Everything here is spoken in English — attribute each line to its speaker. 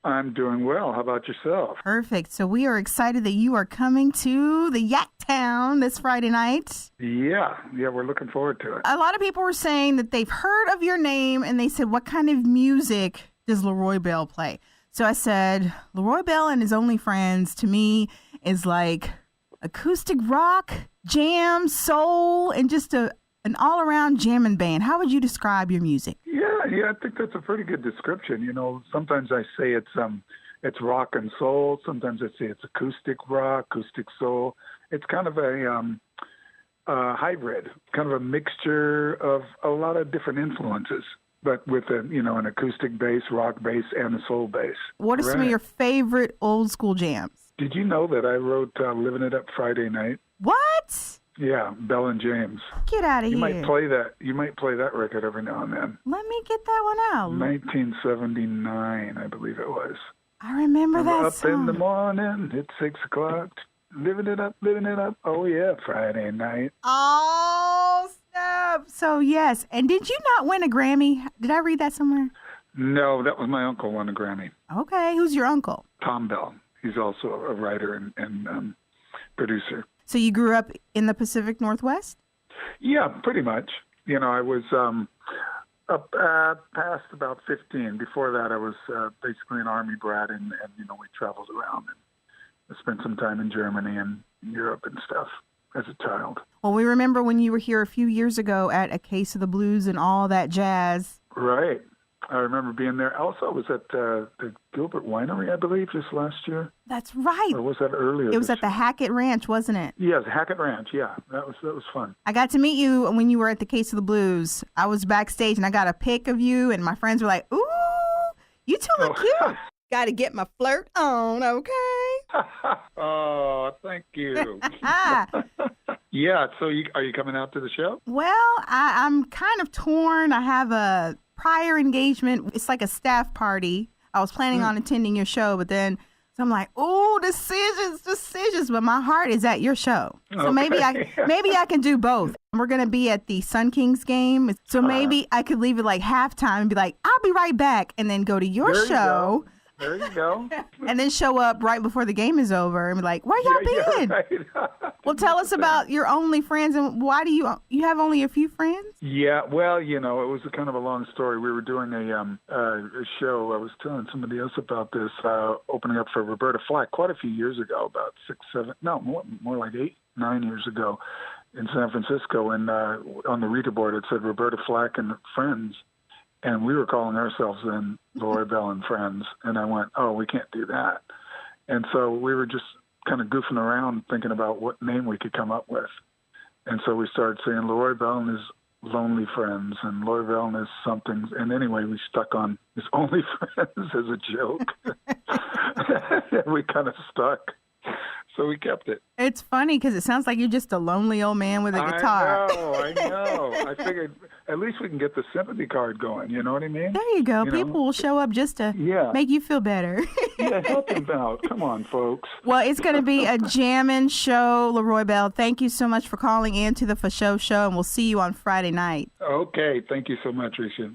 Speaker 1: I'm doing well. How about yourself?
Speaker 2: Perfect. So we are excited that you are coming to the Yak Town this Friday night.
Speaker 1: Yeah, we're looking forward to it.
Speaker 2: A lot of people were saying that they've heard of your name and they said, what kind of music does LeRoy Bell play? So I said, LeRoy Bell and his Only Friends to me is like acoustic rock, jam, soul, and just an all-around jamming band. How would you describe your music?
Speaker 1: Yeah, I think that's a pretty good description. You know, sometimes I say it's rock and soul. Sometimes I say it's acoustic rock, acoustic soul. It's kind of a hybrid, kind of a mixture of a lot of different influences, but with an acoustic bass, rock bass, and a soul bass.
Speaker 2: What are some of your favorite old school jams?
Speaker 1: Did you know that I wrote "Living It Up" Friday night?
Speaker 2: What?
Speaker 1: Yeah, Bell and James.
Speaker 2: Get out of here.
Speaker 1: You might play that record every now and then.
Speaker 2: Let me get that one out.
Speaker 1: 1979, I believe it was.
Speaker 2: I remember that
Speaker 1: up
Speaker 2: song.
Speaker 1: In the morning, it's 6 o'clock. Living it up. Oh, yeah, Friday night.
Speaker 2: Oh, snap. So, yes. And did you not win a Grammy? Did I read that somewhere?
Speaker 1: No, that was my uncle won a Grammy.
Speaker 2: Okay. Who's your uncle?
Speaker 1: Tom Bell. He's also a writer and producer.
Speaker 2: So you grew up in the Pacific Northwest?
Speaker 1: Yeah, pretty much. You know, I was up past about 15. Before that, I was basically an Army brat, and we traveled around and spent some time in Germany and Europe and stuff as a child.
Speaker 2: Well, we remember when you were here a few years ago at A Case of the Blues and all that jazz.
Speaker 1: Right. I remember being there. Also, I was at the Gilbert Winery, I believe, just last year.
Speaker 2: That's right.
Speaker 1: Or was that earlier?
Speaker 2: It was at the Hackett Ranch, wasn't it?
Speaker 1: Yes, Hackett Ranch. Yeah, that was fun.
Speaker 2: I got to meet you when you were at the Case of the Blues. I was backstage and I got a pic of you, and my friends were like, "Ooh, you two look cute." Got to get my flirt on, okay?
Speaker 1: Oh, thank you. Yeah. So, are you coming out to the show?
Speaker 2: Well, I'm kind of torn. I have a prior engagement. It's like a staff party. I was planning on attending your show, but then so I'm like, oh, decisions. But my heart is at your show. So maybe I can do both. We're going to be at the Sun Kings game. So maybe I could leave it like halftime and be like, I'll be right back. And then go to your show.
Speaker 1: There you go.
Speaker 2: And then show up right before the game is over and be like, where y'all been?
Speaker 1: Right.
Speaker 2: Well, tell us about your Only Friends and why do you have only a few friends?
Speaker 1: Yeah, well, it was kind of a long story. We were doing a show. I was telling somebody else about this, opening up for Roberta Flack quite a few years ago, about 6, 7, no, more like 8, 9 years ago in San Francisco. And on the reader board, it said Roberta Flack and Friends. And we were calling ourselves then LeRoy Bell and Friends. And I went, oh, we can't do that. And so we were just kind of goofing around thinking about what name we could come up with. And so we started saying LeRoy Bell and his Lonely Friends and LeRoy Bell and his somethings. And anyway, we stuck on his Only Friends as a joke. And we kind of stuck. So we kept it.
Speaker 2: It's funny because it sounds like you're just a lonely old man with a guitar.
Speaker 1: I know. I figured at least we can get the sympathy card going. You know what I mean?
Speaker 2: There you go. People will show up just to make you feel better.
Speaker 1: Yeah, help them out. Come on, folks.
Speaker 2: Well, it's going to be a jamming show, LeRoy Bell. Thank you so much for calling in to the Fo Sho Show, and we'll see you on Friday night.
Speaker 1: Okay. Thank you so much, Reesha.